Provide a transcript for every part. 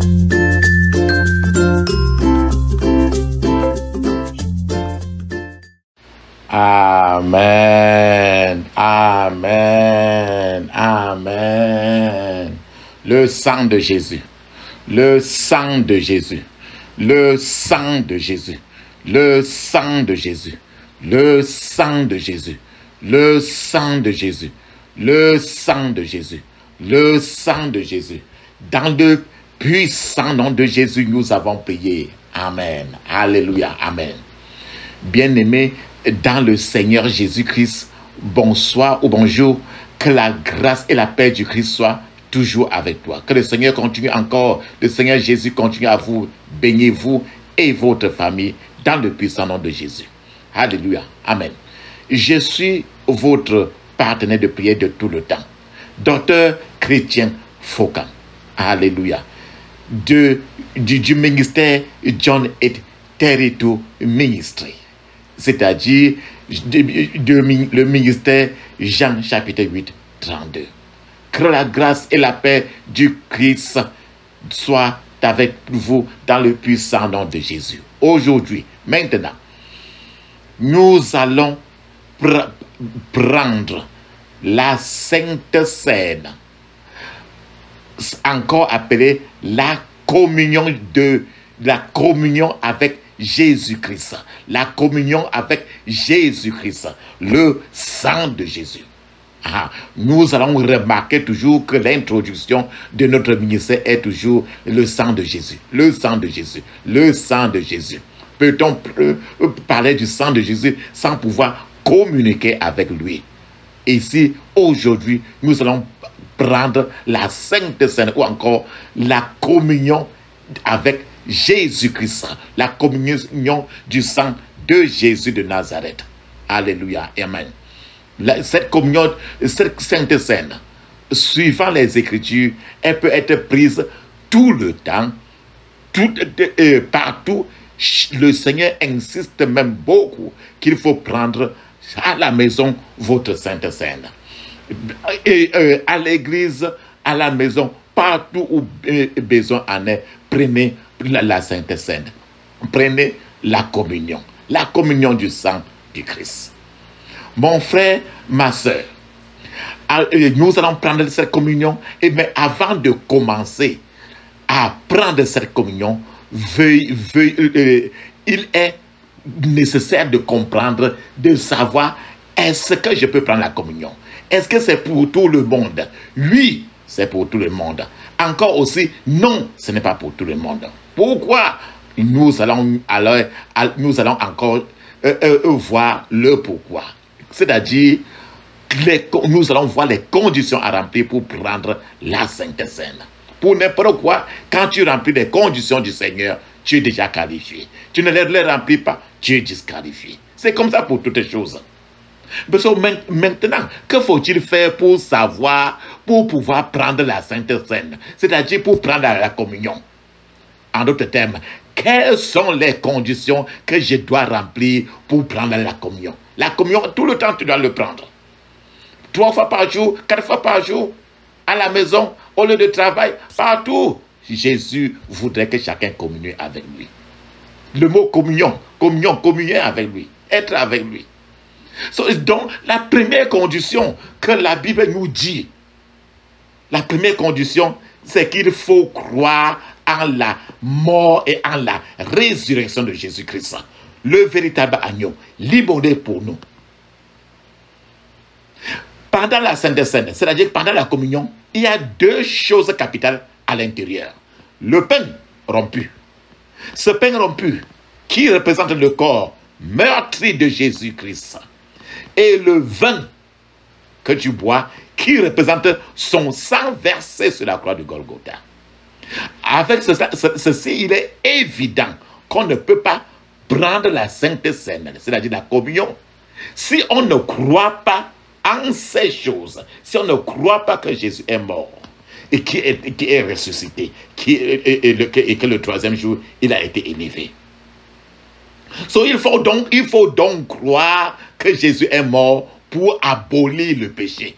Amen, amen, amen. Le sang de Jésus, le sang de Jésus, le sang de Jésus, le sang de Jésus, le sang de Jésus, le sang de Jésus, le sang de Jésus, le sang de Jésus. Dans le puissant nom de Jésus, nous avons prié. Amen. Alléluia. Amen. Bien-aimés dans le Seigneur Jésus-Christ, bonsoir ou bonjour. Que la grâce et la paix du Christ soient toujours avec toi. Que le Seigneur continue encore, le Seigneur Jésus continue à vous bénir, vous et votre famille, dans le puissant nom de Jésus. Alléluia. Amen. Je suis votre partenaire de prière de tout le temps, Docteur Chrétien Faucan. Alléluia. Du ministère John et Territory Ministry, c'est-à-dire le ministère Jean chapitre 8, 32. Que la grâce et la paix du Christ soient avec vous dans le puissant nom de Jésus. Aujourd'hui, maintenant, nous allons prendre la Sainte Seine, encore appelée la communion avec Jésus-Christ. La communion avec Jésus-Christ. Le sang de Jésus. Nous allons remarquer toujours que l'introduction de notre ministère est toujours le sang de Jésus. Le sang de Jésus. Le sang de Jésus. Peut-on parler du sang de Jésus sans pouvoir communiquer avec lui? Ici, aujourd'hui, nous allons prendre la Sainte Seine ou encore la communion avec Jésus-Christ, la communion du sang de Jésus de Nazareth. Alléluia. Amen. Cette communion, cette Sainte Seine, suivant les Écritures, elle peut être prise tout le temps, partout. Le Seigneur insiste même beaucoup qu'il faut prendre à la maison votre Sainte Seine. À l'église, à la maison, partout où besoin en est, prenez la Sainte Seine. Prenez la communion du sang du Christ. Mon frère, ma soeur, nous allons prendre cette communion, mais avant de commencer à prendre cette communion, il est nécessaire de comprendre, de savoir, est-ce que je peux prendre la communion? Est-ce que c'est pour tout le monde? Oui, c'est pour tout le monde. Encore aussi, non, ce n'est pas pour tout le monde. Pourquoi? Nous allons encore voir le pourquoi. C'est-à-dire, nous allons voir les conditions à remplir pour prendre la Sainte Seine. Pour n'importe quoi, quand tu remplis les conditions du Seigneur, tu es déjà qualifié. Tu ne les remplis pas, tu es disqualifié. C'est comme ça pour toutes les choses. Maintenant, que faut-il faire pour savoir, pour pouvoir prendre la Sainte Seine? C'est-à-dire pour prendre la communion. En d'autres termes, quelles sont les conditions que je dois remplir pour prendre la communion? La communion, tout le temps, tu dois le prendre. 3 fois par jour, 4 fois par jour, à la maison, au lieu de travail, partout. Jésus voudrait que chacun communie avec lui. Le mot communion, communier avec lui, être avec lui. Donc, la première condition que la Bible nous dit, la première condition, c'est qu'il faut croire en la mort et en la résurrection de Jésus-Christ, le véritable agneau, immolé pour nous. Pendant la Sainte Seine, c'est-à-dire pendant la communion, il y a 2 choses capitales à l'intérieur. Le pain rompu. Ce pain rompu qui représente le corps meurtri de Jésus-Christ. Et le vin que tu bois qui représente son sang versé sur la croix de Golgotha. Avec ceci, il est évident qu'on ne peut pas prendre la Sainte Seine, c'est-à-dire la communion, si on ne croit pas en ces choses, si on ne croit pas que Jésus est mort et qui est ressuscité, et que le 3e jour, il a été élevé. Il faut donc croire que Jésus est mort pour abolir le péché.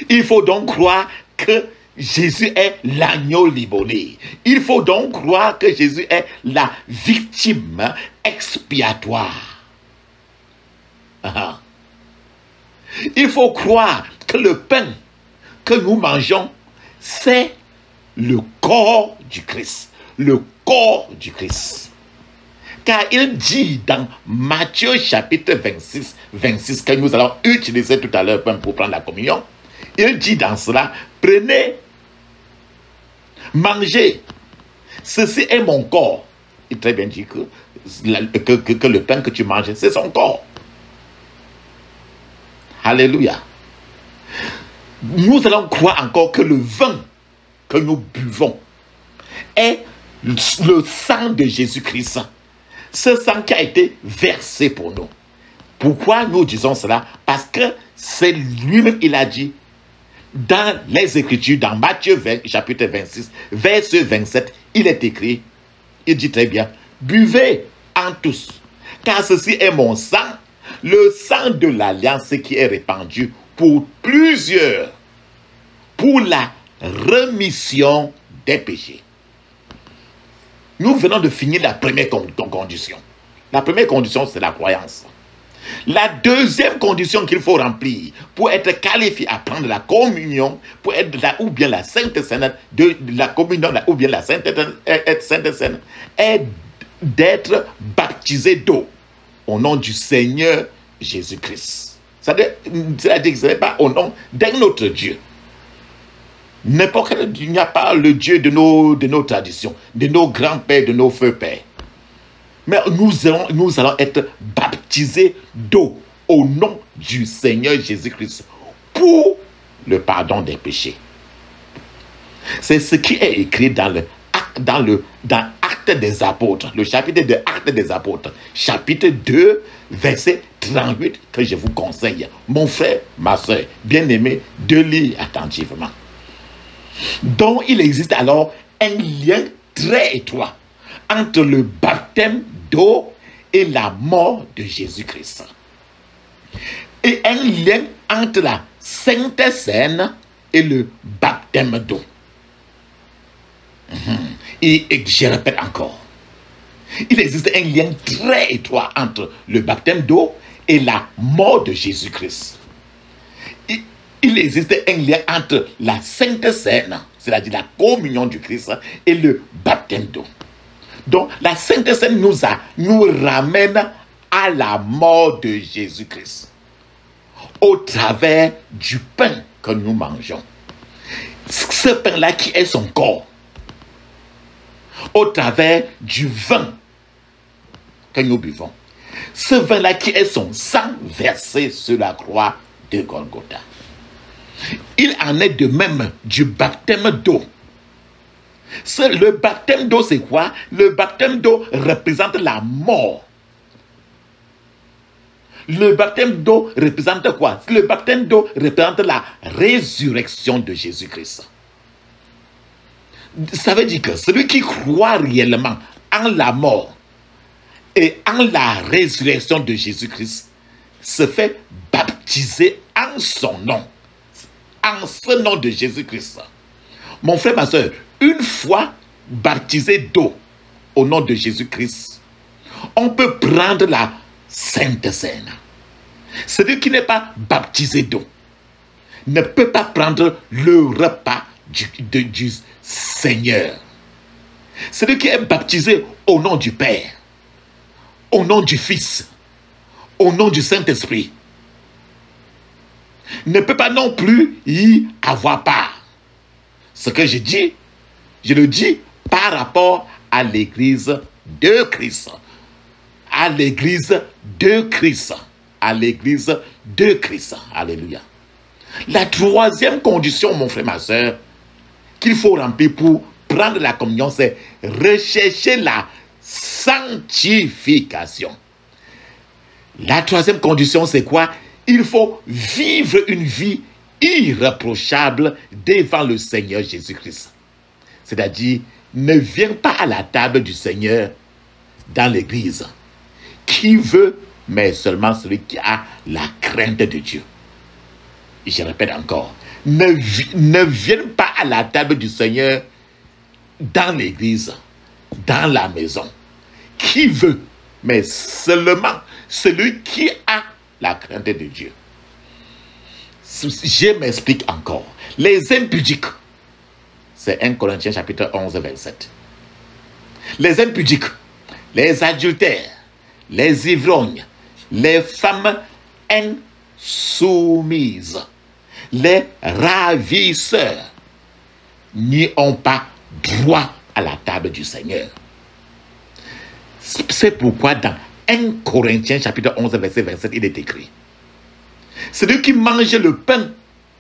Il faut donc croire que Jésus est l'agneau libéré. Il faut donc croire que Jésus est la victime expiatoire. Il faut croire que le pain que nous mangeons, c'est le corps du Christ. Le corps du Christ. Car il dit dans Matthieu chapitre 26 que nous allons utiliser tout à l'heure pour prendre la communion, il dit dans cela, prenez, mangez, ceci est mon corps. Il très bien dit que le pain que tu manges, c'est son corps. Alléluia. Nous allons croire encore que le vin que nous buvons est le sang de Jésus-Christ. Ce sang qui a été versé pour nous. Pourquoi nous disons cela? Parce que c'est lui-même, il a dit, dans les Écritures, dans Matthieu chapitre 26, verset 27, il est écrit, il dit très bien, buvez en tous, car ceci est mon sang, le sang de l'alliance qui est répandu pour plusieurs, pour la rémission des péchés. Nous venons de finir la première condition. La première condition, c'est la croyance. La deuxième condition qu'il faut remplir pour être qualifié à prendre la communion, pour être ou bien la Sainte Seine, de la communion ou bien la Sainte Seine, est d'être baptisé d'eau au nom du Seigneur Jésus-Christ. C'est-à-dire que ce n'est pas au nom d'un autre Dieu. N'importe quel, il n'y a pas le Dieu de nos traditions, de nos grands-pères, de nos feux-pères. Mais nous allons être baptisés d'eau au nom du Seigneur Jésus-Christ pour le pardon des péchés. C'est ce qui est écrit dans Actes des Apôtres, le chapitre de Actes des Apôtres, chapitre 2, verset 38, que je vous conseille, mon frère, ma soeur, bien-aimé, de lire attentivement. Donc, il existe alors un lien très étroit entre le baptême d'eau et la mort de Jésus-Christ. Et un lien entre la Sainte Seine et le baptême d'eau. Et je répète encore, il existe un lien très étroit entre le baptême d'eau et la mort de Jésus-Christ. Il existe un lien entre la Sainte Seine, c'est-à-dire la communion du Christ, et le baptême d'eau. Donc, la Sainte Seine nous ramène à la mort de Jésus-Christ au travers du pain que nous mangeons. Ce pain-là qui est son corps, au travers du vin que nous buvons. Ce vin-là qui est son sang versé sur la croix de Golgotha. Il en est de même du baptême d'eau. Le baptême d'eau, c'est quoi? Le baptême d'eau représente la mort. Le baptême d'eau représente quoi? Le baptême d'eau représente la résurrection de Jésus-Christ. Ça veut dire que celui qui croit réellement en la mort et en la résurrection de Jésus-Christ se fait baptiser en son nom. En ce nom de Jésus-Christ. Mon frère, ma soeur, une fois baptisé d'eau au nom de Jésus-Christ, on peut prendre la Sainte Seine. Celui qui n'est pas baptisé d'eau ne peut pas prendre le repas du Seigneur. Celui qui est baptisé au nom du Père, au nom du Fils, au nom du Saint-Esprit, ne peut pas non plus y avoir part. Ce que je dis, je le dis par rapport à l'Église de Christ. À l'Église de Christ. À l'Église de Christ. Alléluia. La troisième condition, mon frère, ma soeur, qu'il faut remplir pour prendre la communion, c'est rechercher la sanctification. La troisième condition, c'est quoi? Il faut vivre une vie irréprochable devant le Seigneur Jésus-Christ. C'est-à-dire, ne viens pas à la table du Seigneur dans l'église. Qui veut, mais seulement celui qui a la crainte de Dieu. Je répète encore, ne viennent pas à la table du Seigneur dans l'église, dans la maison. Qui veut, mais seulement celui qui a la crainte de Dieu. Je m'explique encore. Les impudiques, c'est 1 Corinthiens chapitre 11, 27. Les impudiques, les adultères, les ivrognes, les femmes insoumises, les ravisseurs n'y ont pas droit à la table du Seigneur. C'est pourquoi dans 1 Corinthiens chapitre 11 verset 27 il est écrit: celui qui mange le pain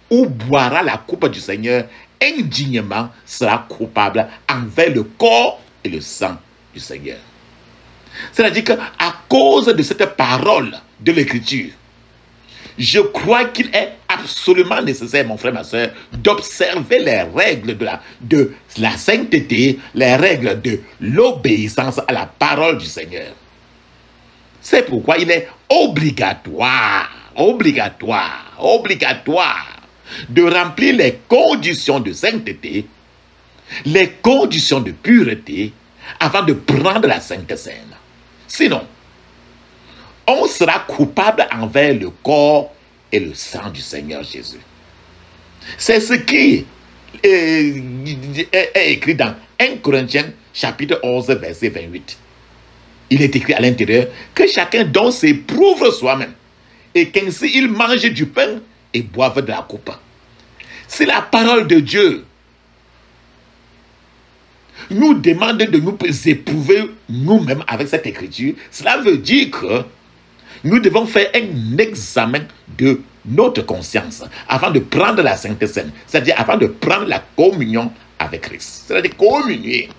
ou boira la coupe du Seigneur indignement sera coupable envers le corps et le sang du Seigneur. C'est-à-dire qu'à cause de cette parole de l'Écriture, je crois qu'il est absolument nécessaire, mon frère, ma soeur, d'observer les règles de la sainteté, les règles de l'obéissance à la parole du Seigneur. C'est pourquoi il est obligatoire de remplir les conditions de sainteté, les conditions de pureté, avant de prendre la Sainte Seine. Sinon, on sera coupable envers le corps et le sang du Seigneur Jésus. C'est ce qui est écrit dans 1 Corinthiens chapitre 11 verset 28. Il est écrit à l'intérieur que chacun donc s'éprouve soi-même et qu'ainsi il mange du pain et boive de la coupe. Si la parole de Dieu nous demande de nous éprouver nous-mêmes avec cette écriture, cela veut dire que nous devons faire un examen de notre conscience avant de prendre la Sainte Seine, c'est-à-dire avant de prendre la communion avec Christ. C'est-à-dire communier.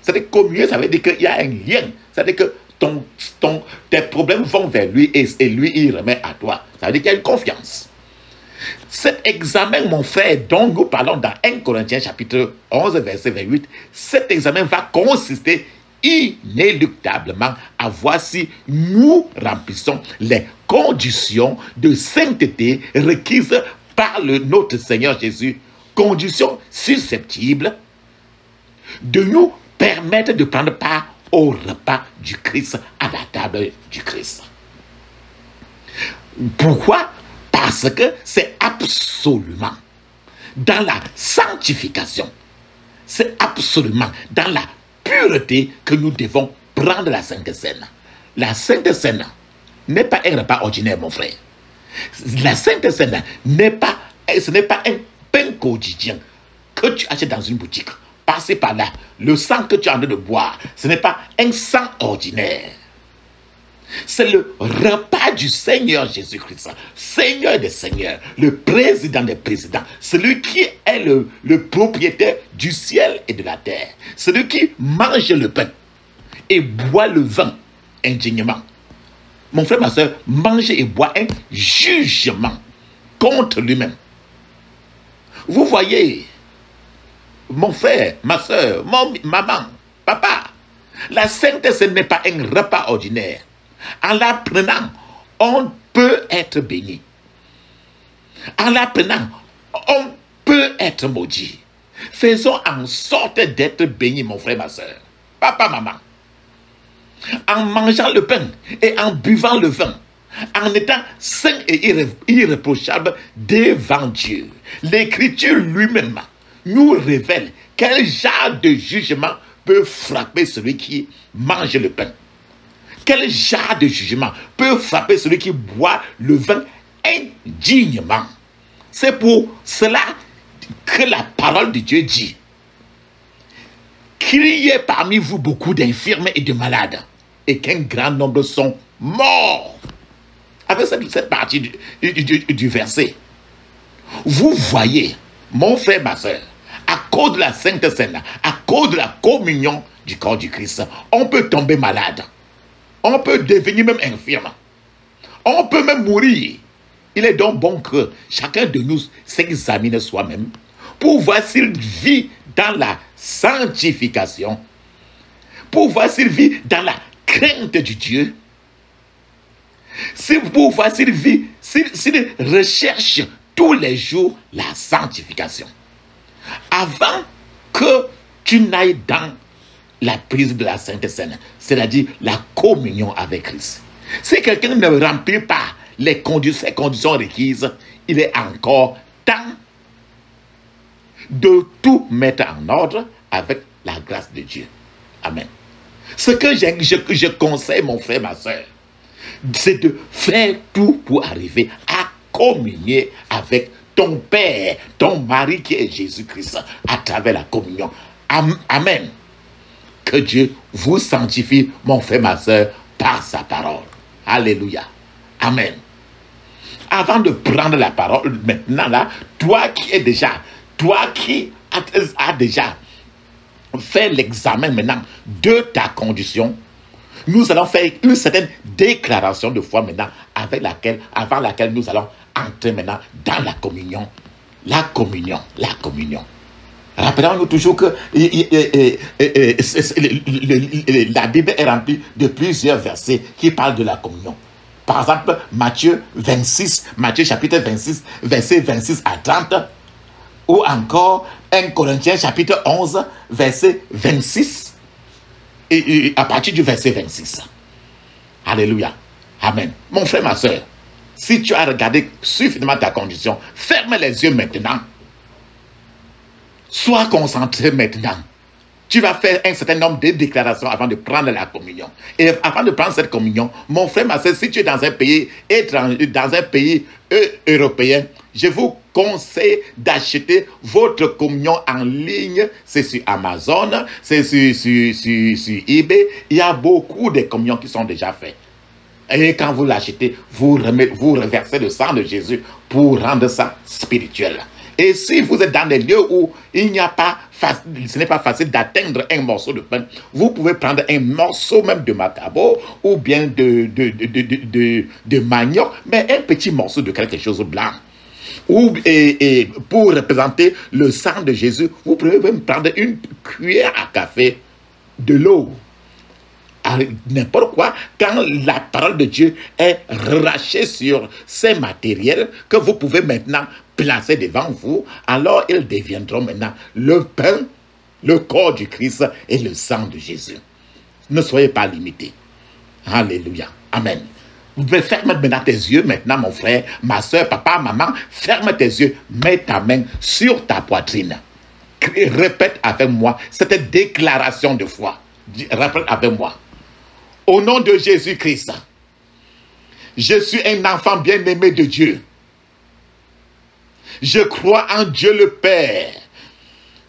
C'est-à-dire communier, ça veut dire qu'il y a un lien. C'est-à-dire que tes problèmes vont vers lui et lui, il remet à toi. Ça veut dire qu'il y a une confiance. Cet examen, mon frère, dont nous parlons dans 1 Corinthiens chapitre 11, verset 28, cet examen va consister inéluctablement à voir si nous remplissons les conditions de sainteté requises par notre Seigneur Jésus, conditions susceptibles de nous permettre de prendre part au repas du Christ, à la table du Christ. Pourquoi? Parce que c'est absolument dans la sanctification, c'est absolument dans la pureté que nous devons prendre la Sainte Seine. La Sainte Seine n'est pas un repas ordinaire, mon frère. La Sainte Seine ce n'est pas un pain quotidien que tu achètes dans une boutique. Passez par là. Le sang que tu es en train de boire, ce n'est pas un sang ordinaire. C'est le repas du Seigneur Jésus-Christ, Seigneur des Seigneurs, le président des présidents, celui qui est le propriétaire du ciel et de la terre, celui qui mange le pain et boit le vin indignement. Mon frère, ma soeur, mange et boit un jugement contre lui-même. Vous voyez, mon frère, ma soeur, maman, papa, la Sainte Seine n'est pas un repas ordinaire. En la prenant, on peut être béni. En la prenant, on peut être maudit. Faisons en sorte d'être bénis, mon frère, ma soeur, papa, maman. En mangeant le pain et en buvant le vin, en étant saint et irréprochable devant Dieu. L'Écriture lui-même nous révèle quel genre de jugement peut frapper celui qui mange le pain. Quel genre de jugement peut frapper celui qui boit le vin indignement? C'est pour cela que la parole de Dieu dit qu'il y ait parmi vous beaucoup d'infirmes et de malades, et qu'un grand nombre sont morts. Avec cette partie du verset, vous voyez, mon frère, ma soeur, à cause de la Sainte Seine, à cause de la communion du corps du Christ, on peut tomber malade. On peut devenir même infirme. On peut même mourir. Il est donc bon que chacun de nous s'examine soi-même pour voir s'il vit dans la sanctification, pour voir s'il vit dans la crainte du Dieu, pour voir s'il recherche tous les jours la sanctification. Avant que tu n'ailles dans la prise de la Sainte Seine, c'est-à-dire la communion avec Christ. Si quelqu'un ne remplit pas ces conditions requises, il est encore temps de tout mettre en ordre avec la grâce de Dieu. Amen. Ce que je conseille, mon frère, ma soeur, c'est de faire tout pour arriver à communier avec ton Père, ton mari qui est Jésus-Christ, à travers la communion. Amen. Que Dieu vous sanctifie, mon frère, ma soeur, par sa parole. Alléluia. Amen. Avant de prendre la parole, maintenant là, toi qui as déjà fait l'examen maintenant de ta condition, nous allons faire une certaine déclaration de foi maintenant avant laquelle nous allons entrer maintenant dans la communion. La communion. Rappelons-nous toujours que la Bible est remplie de plusieurs versets qui parlent de la communion. Par exemple, Matthieu chapitre 26, versets 26 à 30, ou encore 1 Corinthiens chapitre 11, verset 26, et à partir du verset 26. Alléluia. Amen. Mon frère, ma soeur, si tu as regardé suffisamment ta condition, ferme les yeux maintenant. Sois concentré maintenant. Tu vas faire un certain nombre de déclarations avant de prendre la communion. Et avant de prendre cette communion, mon frère, ma soeur, si tu es dans un pays étranger, dans un pays européen, je vous conseille d'acheter votre communion en ligne. C'est sur Amazon, c'est sur eBay. Il y a beaucoup de communions qui sont déjà faites. Et quand vous l'achetez, vous reversez le sang de Jésus pour rendre ça spirituel. Et si vous êtes dans des lieux où ce n'est pas facile d'atteindre un morceau de pain, vous pouvez prendre un morceau même de macabo ou bien de manioc, mais un petit morceau de quelque chose de blanc. Et pour représenter le sang de Jésus, vous pouvez même prendre une cuillère à café de l'eau. N'importe quoi, quand la parole de Dieu est relâchée sur ces matériels que vous pouvez maintenant placer devant vous, alors ils deviendront maintenant le pain, le corps du Christ et le sang de Jésus. Ne soyez pas limités. Alléluia. Amen. Vous pouvez fermer maintenant tes yeux maintenant, mon frère, ma soeur, papa, maman. Ferme tes yeux, mets ta main sur ta poitrine. Répète avec moi cette déclaration de foi. Répète avec moi. Au nom de Jésus-Christ, je suis un enfant bien-aimé de Dieu. Je crois en Dieu le Père.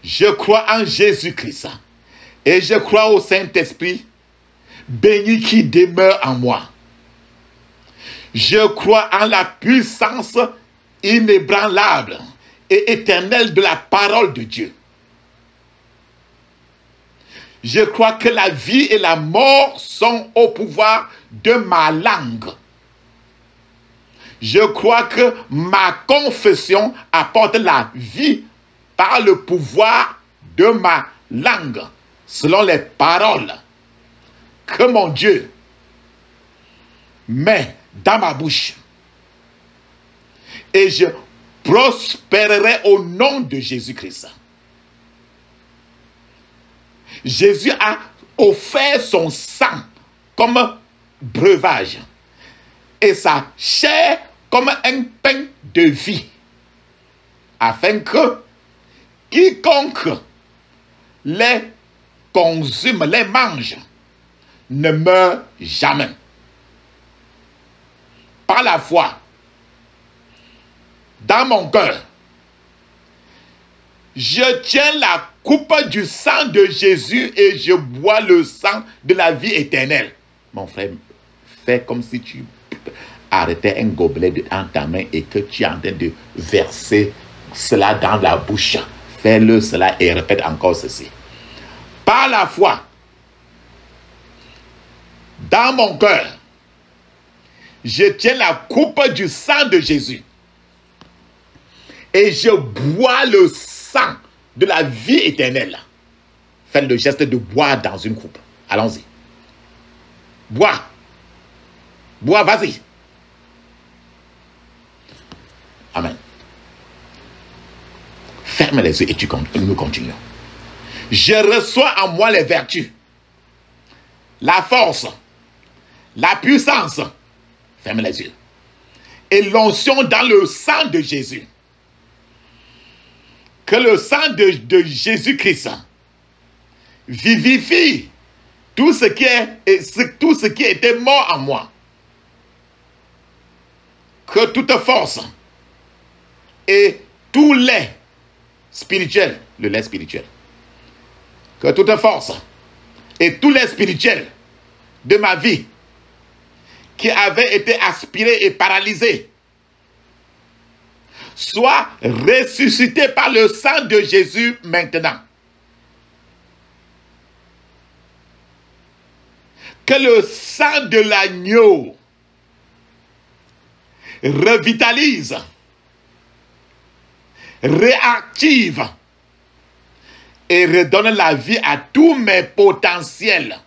Je crois en Jésus-Christ. Et je crois au Saint-Esprit, béni qui demeure en moi. Je crois en la puissance inébranlable et éternelle de la parole de Dieu. Je crois que la vie et la mort sont au pouvoir de ma langue. Je crois que ma confession apporte la vie par le pouvoir de ma langue, selon les paroles que mon Dieu met dans ma bouche. Et je prospérerai au nom de Jésus-Christ. Jésus a offert son sang comme breuvage et sa chair comme un pain de vie, afin que quiconque les consume, les mange, ne meure jamais. Par la foi, dans mon cœur, je tiens la coupe du sang de Jésus et je bois le sang de la vie éternelle. Mon frère, fais comme si tu arrêtais un gobelet dans ta main et que tu es en train de verser cela dans la bouche. Fais-le cela et répète encore ceci. Par la foi, dans mon cœur, je tiens la coupe du sang de Jésus et je bois le sang de la vie éternelle. Faites le geste de boire dans une coupe. Allons-y. Bois. Bois, vas-y. Amen. Ferme les yeux et nous continuons. Je reçois en moi les vertus, la force, la puissance. Ferme les yeux. Et l'onction dans le sang de Jésus. Que le sang de Jésus-Christ vivifie tout ce qui était mort en moi. Que toute force et tout lait spirituel, le lait spirituel, que toute force et tout lait spirituel de ma vie qui avait été aspiré et paralysé soit ressuscité par le sang de Jésus maintenant. Que le sang de l'agneau revitalise, réactive et redonne la vie à tous mes potentiels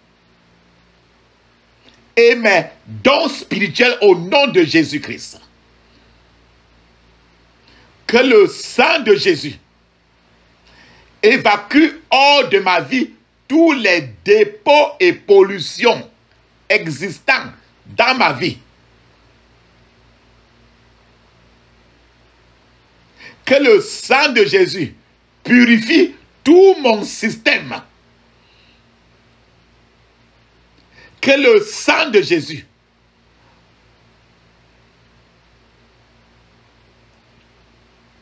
et mes dons spirituels au nom de Jésus-Christ. Que le sang de Jésus évacue hors de ma vie tous les dépôts et pollutions existants dans ma vie. Que le sang de Jésus purifie tout mon système. Que le sang de Jésus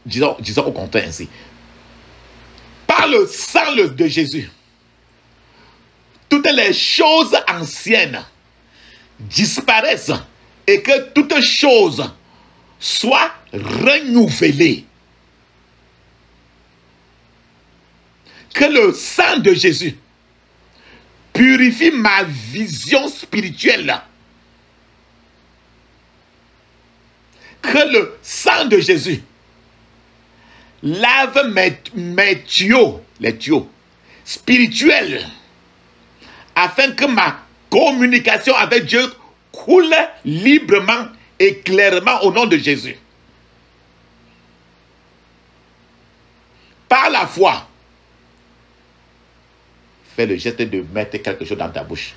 disons au contraire ainsi. Par le sang de Jésus, toutes les choses anciennes disparaissent et que toutes choses soient renouvelées. Que le sang de Jésus purifie ma vision spirituelle. Que le sang de Jésus lave mes tuyaux, les tuyaux spirituels, afin que ma communication avec Dieu coule librement et clairement au nom de Jésus. Par la foi, fais le geste de mettre quelque chose dans ta bouche,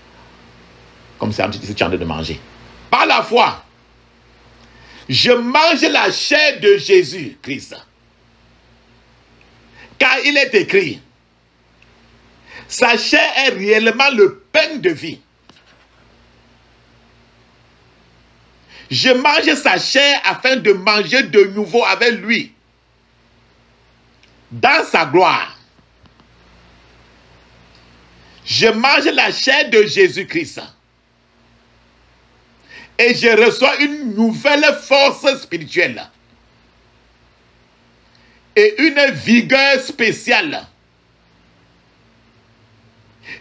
comme si tu es en train de manger. Par la foi, je mange la chair de Jésus-Christ. Car il est écrit, sa chair est réellement le pain de vie. Je mange sa chair afin de manger de nouveau avec lui dans sa gloire. Je mange la chair de Jésus-Christ et je reçois une nouvelle force spirituelle et une vigueur spéciale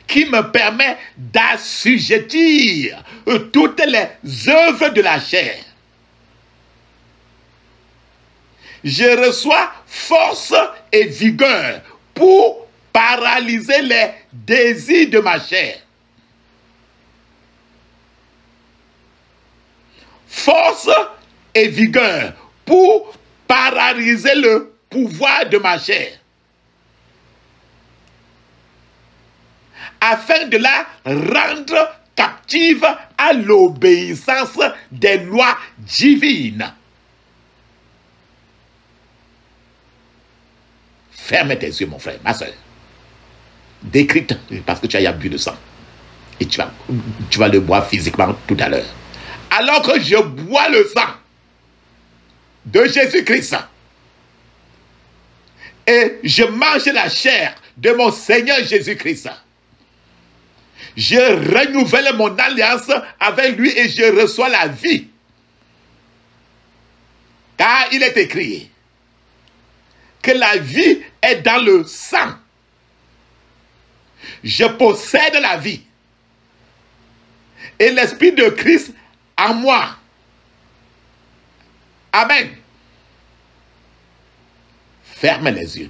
qui me permet d'assujettir toutes les œuvres de la chair. Je reçois force et vigueur pour paralyser les désirs de ma chair. Force et vigueur pour paralyser le pouvoir de ma chair, afin de la rendre captive à l'obéissance des lois divines. Ferme tes yeux, mon frère, ma soeur. Décrypte, parce que tu as bu de sang. Et tu vas le boire physiquement tout à l'heure. Alors que je bois le sang de Jésus-Christ et je mange la chair de mon Seigneur Jésus-Christ, je renouvelle mon alliance avec lui et je reçois la vie. Car il est écrit que la vie est dans le sang. Je possède la vie. Et l'Esprit de Christ en moi. Amen. Ferme les yeux.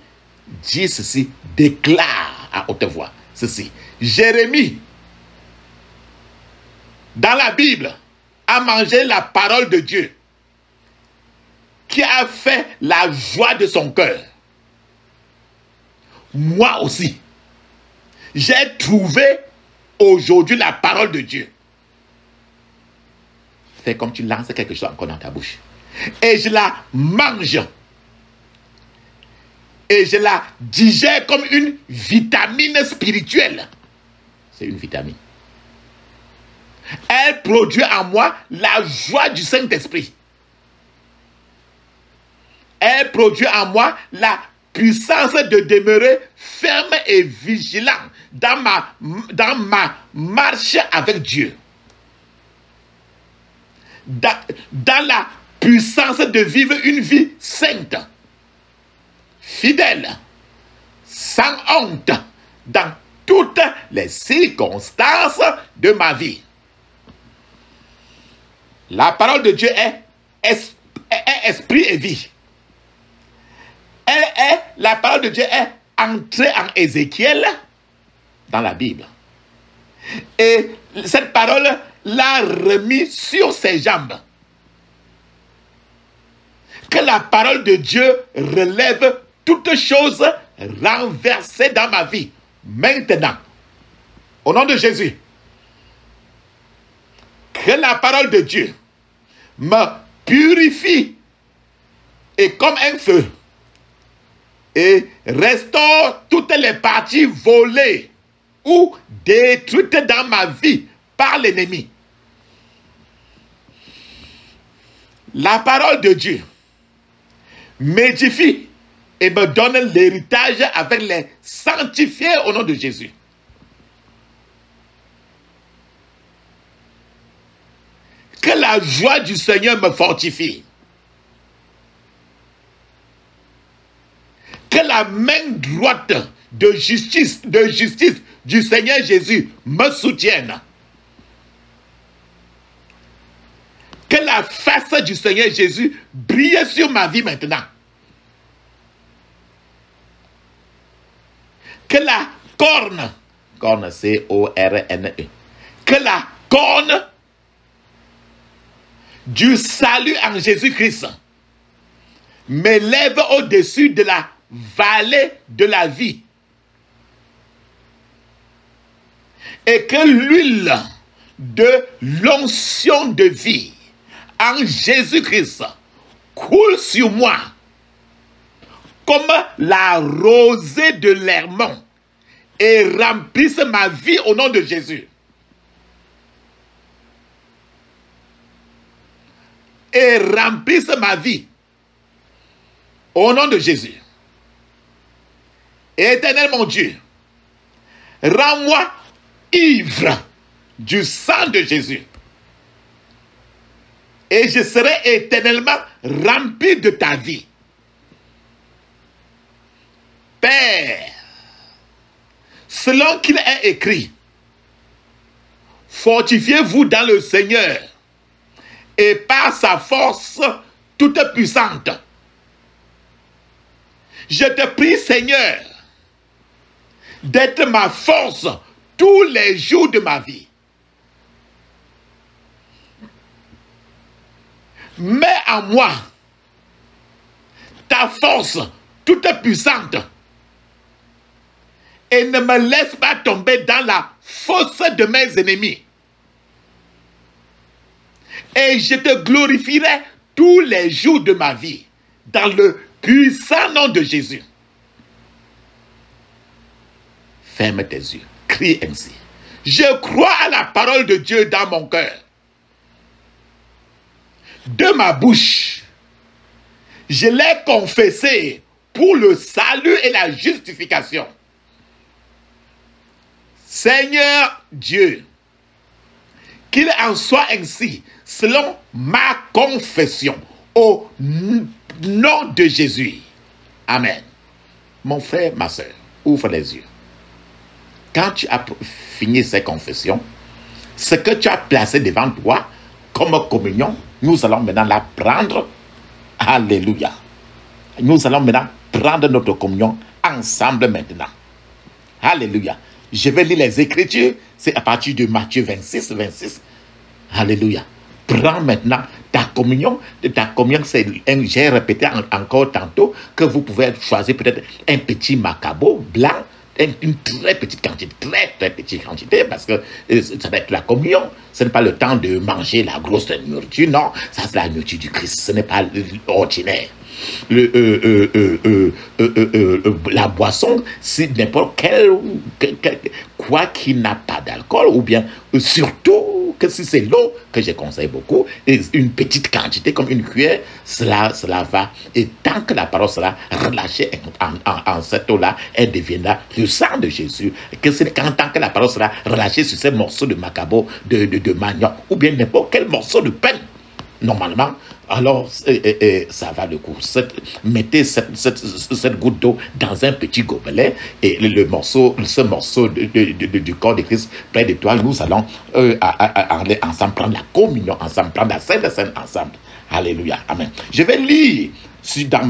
Dis ceci, déclare à haute voix ceci. Jérémie, dans la Bible, a mangé la parole de Dieu qui a fait la joie de son cœur. moi aussi, j'ai trouvé aujourd'hui la parole de Dieu. Fais comme tu lances quelque chose encore dans ta bouche. Et je la mange. Et je la digère comme une vitamine spirituelle. C'est une vitamine. Elle produit en moi la joie du Saint-Esprit. Elle produit en moi la puissance de demeurer ferme et vigilant dans ma marche avec Dieu. Dans la puissance de vivre une vie sainte, fidèle, sans honte, dans toutes les circonstances de ma vie. La parole de Dieu est esprit et vie. La parole de Dieu est entrée en Ézéchiel dans la Bible. Et cette parole l'a remis sur ses jambes. Que la parole de Dieu relève toutes choses renversées dans ma vie. Maintenant, au nom de Jésus, que la parole de Dieu me purifie et comme un feu et restaure toutes les parties volées ou détruites dans ma vie par l'ennemi. La parole de Dieu m'édifie et me donne l'héritage avec les sanctifiés au nom de Jésus. Que la joie du Seigneur me fortifie. Que la main droite de justice du Seigneur Jésus me soutienne. Que la face du Seigneur Jésus brille sur ma vie maintenant. Que la corne C-O-R-N-E, que la corne du salut en Jésus-Christ m'élève au-dessus de la vallée de la vie. Et que l'huile de l'onction de vie en Jésus-Christ coule sur moi comme la rosée de l'Hermon et remplisse ma vie au nom de Jésus. Et remplisse ma vie au nom de Jésus. Éternel mon Dieu, rends-moi ivre du sang de Jésus. Et je serai éternellement rempli de ta vie. Père, selon qu'il est écrit, fortifiez-vous dans le Seigneur et par sa force toute puissante. Je te prie, Seigneur, d'être ma force tous les jours de ma vie. Mets en moi ta force toute puissante et ne me laisse pas tomber dans la fosse de mes ennemis. Et je te glorifierai tous les jours de ma vie dans le puissant nom de Jésus. Ferme tes yeux, crie ainsi. Je crois à la parole de Dieu dans mon cœur. De ma bouche, je l'ai confessé pour le salut et la justification. Seigneur Dieu, qu'il en soit ainsi selon ma confession au nom de Jésus. Amen. Mon frère, ma soeur, ouvre les yeux. Quand tu as fini ces confessions, ce que tu as placé devant toi comme communion, nous allons maintenant la prendre. Alléluia. Nous allons maintenant prendre notre communion ensemble maintenant. Alléluia. Je vais lire les Écritures. C'est à partir de Matthieu 26. Alléluia. Prends maintenant ta communion, j'ai répété encore tantôt que vous pouvez choisir peut-être un petit macabo blanc, une très petite quantité, très petite quantité, parce que ça va être la communion. Ce n'est pas le temps de manger la grosse nourriture, non, ça c'est la nourriture du Christ, ce n'est pas ordinaire. La boisson, c'est n'importe quel, quoi qui n'a pas d'alcool, ou bien surtout que si c'est l'eau, que je conseille beaucoup, et une petite quantité, comme une cuillère, cela va, et tant que la parole sera relâchée en cette eau-là, elle deviendra le sang de Jésus, que c'est tant que la parole sera relâchée sur ces morceaux de macabo, de manioc, ou bien n'importe quel morceau de pain, normalement, alors ça va le coup. Mettez cette goutte d'eau dans un petit gobelet et ce morceau du corps de Christ près de toi, nous allons aller ensemble prendre la communion, ensemble prendre la Sainte ensemble. Alléluia. Amen. Je vais lire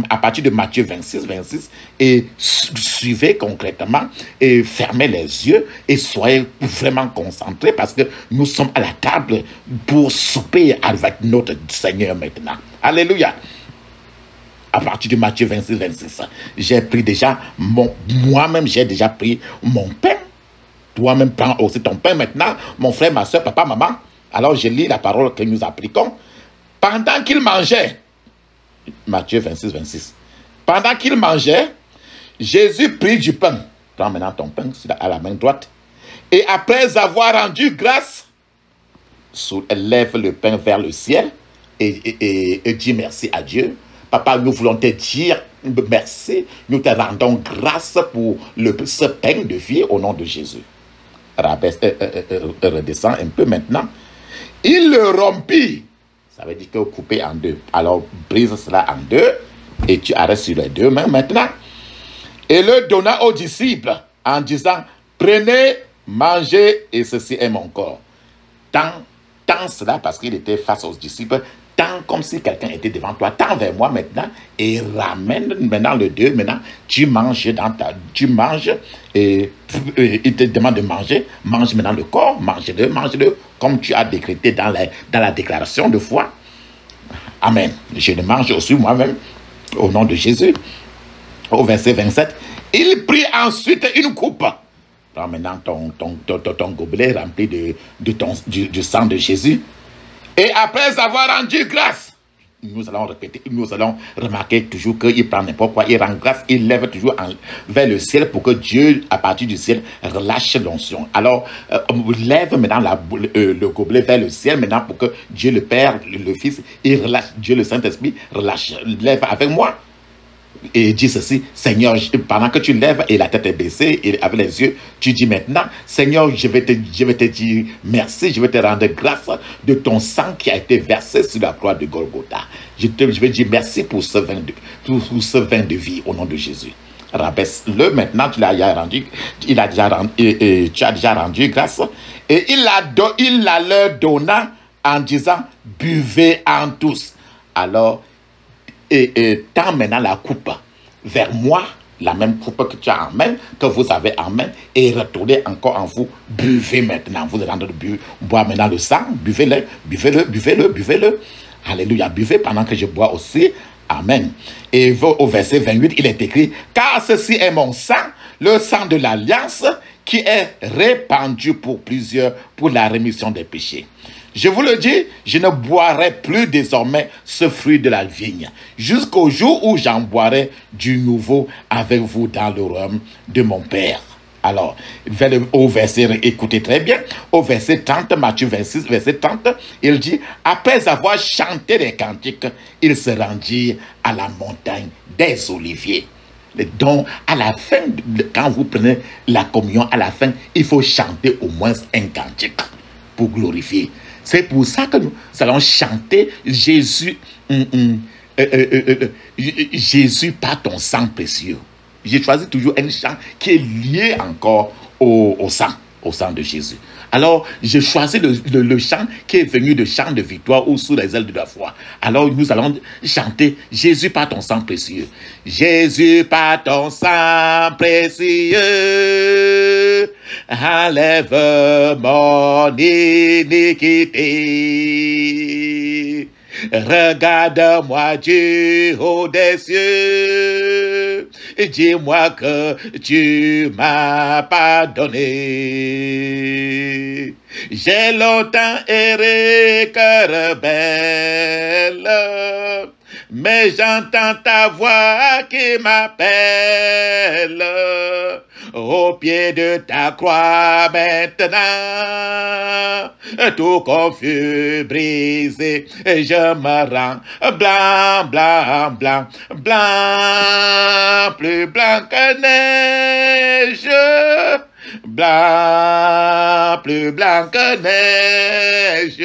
à partir de Matthieu 26 et suivez concrètement et fermez les yeux et soyez vraiment concentrés parce que nous sommes à la table pour souper avec notre Seigneur maintenant. Alléluia. À partir de Matthieu 26, j'ai pris déjà moi-même j'ai déjà pris mon pain. Toi-même prends aussi ton pain maintenant, mon frère, ma soeur, papa, maman. Alors je lis la parole que nous appliquons. Pendant qu'il mangeait, Matthieu 26. Pendant qu'il mangeait, Jésus prit du pain. Prends maintenant ton pain à la main droite. Et après avoir rendu grâce, lève le pain vers le ciel et dit merci à Dieu. Papa, nous voulons te dire merci. Nous te rendons grâce pour ce pain de vie au nom de Jésus. Redescends un peu maintenant. Il le rompit. Ça veut dire que couper en deux. Alors, brise cela en deux et tu arrêtes sur les deux mains maintenant. Et le donna aux disciples en disant, prenez, mangez et ceci est mon corps. Tant cela parce qu'il était face aux disciples, tant comme si quelqu'un était devant toi, tant vers moi maintenant et ramène maintenant le deux. Maintenant, tu manges et il te demande de manger. Mange maintenant le corps, mange-le comme tu as décrété dans la déclaration de foi. Amen. Je le mange aussi moi-même au nom de Jésus. Au verset 27, il prit ensuite une coupe. Prends maintenant ton gobelet rempli du sang de Jésus. Et après avoir rendu grâce, nous allons répéter, nous allons remarquer toujours qu'il prend n'importe quoi, il rend grâce, il lève toujours vers le ciel pour que Dieu, à partir du ciel, relâche l'onction. Alors, lève maintenant le gobelet vers le ciel, maintenant pour que Dieu le Père, le Fils, et relâche, Dieu le Saint-Esprit, relâche, lève avec moi. Et dis ceci, Seigneur, pendant que tu lèves et la tête est baissée et avec les yeux, tu dis maintenant, Seigneur, je vais te dire merci, je vais te rendre grâce de ton sang qui a été versé sur la croix de Golgotha. Je vais dire merci pour ce vin de vie au nom de Jésus. Rabaisse-le maintenant, tu as déjà rendu grâce. Et il la leur donna en disant, buvez en tous. Alors, tends maintenant la coupe vers moi, la même coupe que tu as en main, que vous avez en main, et retournez encore en vous, buvez maintenant. Vous êtes en train de boire maintenant le sang, buvez-le. Alléluia, buvez pendant que je bois aussi. Amen. Et au verset 28, il est écrit, car ceci est mon sang, le sang de l'alliance, qui est répandu pour la rémission des péchés. Je vous le dis, je ne boirai plus désormais ce fruit de la vigne, jusqu'au jour où j'en boirai du nouveau avec vous dans le royaume de mon Père. Alors, au verset, écoutez très bien, au verset 30, Matthieu 26, verset 30, il dit, après avoir chanté les cantiques, il se rendit à la montagne des Oliviers. Donc, à la fin, quand vous prenez la communion, à la fin, il faut chanter au moins un cantique pour glorifier. C'est pour ça que nous allons chanter Jésus, Jésus par ton sang précieux. J'ai choisi toujours un chant qui est lié encore au sang de Jésus. Alors, j'ai choisi le chant qui est venu de chant de victoire ou sous les ailes de la foi. Alors, nous allons chanter Jésus par ton sang précieux. Jésus par ton sang précieux, enlève mon iniquité. Regarde-moi du haut des cieux. Dis-moi que tu m'as pardonné. J'ai longtemps erré, cœur rebelle, mais j'entends ta voix qui m'appelle. Au pied de ta croix maintenant, tout confus brisé, je me rends blanc, blanc, blanc, blanc, plus blanc que neige, blanc, plus blanc que neige,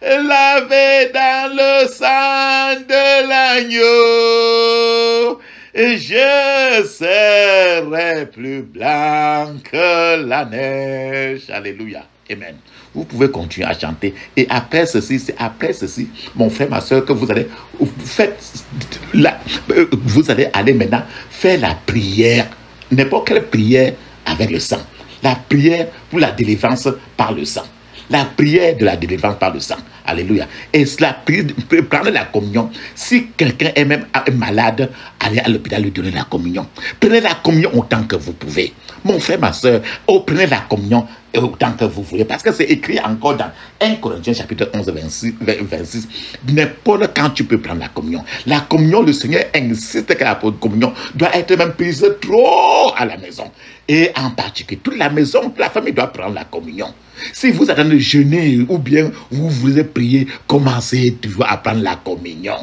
lavé dans le sang de l'agneau. Je serai plus blanc que la neige. Alléluia. Amen. Vous pouvez continuer à chanter. Et après ceci, c'est après ceci, mon frère, ma soeur, que vous allez vous allez aller maintenant faire la prière. N'importe quelle prière avec le sang. La prière pour la délivrance par le sang. La prière de la délivrance par le sang. Alléluia. Et cela, prendre la communion. Si quelqu'un est même malade, allez à l'hôpital lui donner la communion. Prenez la communion autant que vous pouvez. Mon frère, ma soeur, prenez la communion autant que vous voulez. Parce que c'est écrit encore dans 1 Corinthiens chapitre 11, 26. N'importe quand tu peux prendre la communion. La communion, le Seigneur insiste que la communion doit être même prise trop à la maison. Et en particulier, toute la maison, la famille doit prendre la communion. Si vous êtes en train de jeûner ou bien vous voulez prier, commencez toujours à prendre la communion.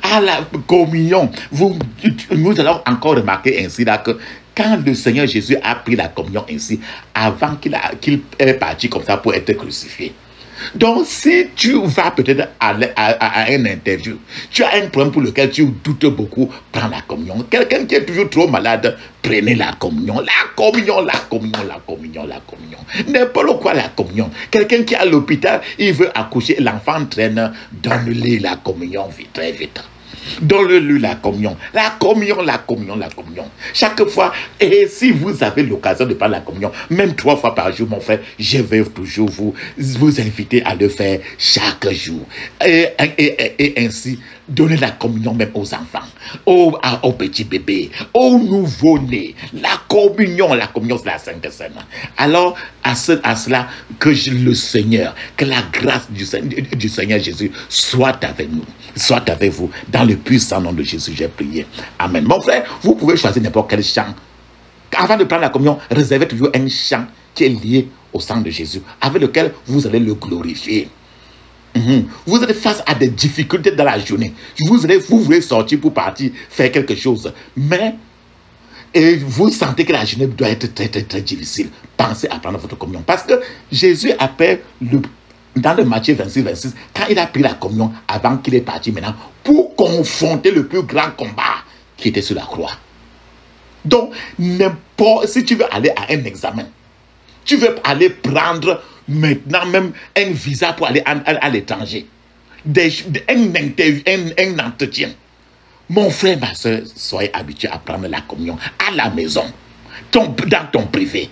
À la communion, nous allons encore remarquer ainsi là que quand le Seigneur Jésus a pris la communion ainsi, avant qu'il est parti comme ça pour être crucifié. Donc, si tu vas peut-être aller à un interview, tu as un problème pour lequel tu doutes beaucoup, prends la communion. Quelqu'un qui est toujours trop malade, prenez la communion. La communion, la communion, la communion, la communion. N'importe quoi la communion. Quelqu'un qui est à l'hôpital, il veut accoucher, l'enfant traîne, donne-lui la communion vite, très vite. Donne-lui la communion. La communion, la communion, la communion. Chaque fois, et si vous avez l'occasion de prendre la communion, même 3 fois par jour, mon frère, je vais toujours vous inviter à le faire chaque jour. Et ainsi, donner la communion même aux enfants, aux petits bébés, aux nouveau-nés. La communion, c'est la Sainte Seine. Alors, à cela, que le Seigneur, que la grâce du Seigneur Jésus soit avec nous, soit avec vous. Dans le puissant nom de Jésus, j'ai prié. Amen. Mon frère, vous pouvez choisir n'importe quel chant. Avant de prendre la communion, réservez toujours un chant qui est lié au sang de Jésus, avec lequel vous allez le glorifier. Vous êtes face à des difficultés dans la journée. Vous voulez sortir pour partir faire quelque chose. Mais et vous sentez que la journée doit être très, très, très difficile. Pensez à prendre votre communion. Parce que Jésus appelle dans le Matthieu 26, quand il a pris la communion, avant qu'il est parti maintenant, pour confronter le plus grand combat qui était sur la croix. Donc, si tu veux aller à un examen, tu veux aller prendre maintenant même un visa pour aller à l'étranger, un entretien. Mon frère, ma soeur, soyez habitués à prendre la communion à la maison, dans ton privé.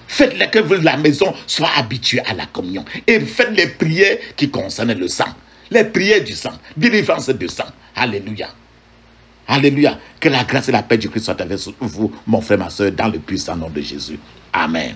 Faites que la maison soit habituée à la communion. Et faites les prières qui concernent le sang. Les prières du sang, délivrance du sang. Alléluia. Alléluia. Que la grâce et la paix du Christ soient avec vous, mon frère, ma soeur, dans le puissant nom de Jésus. Amen.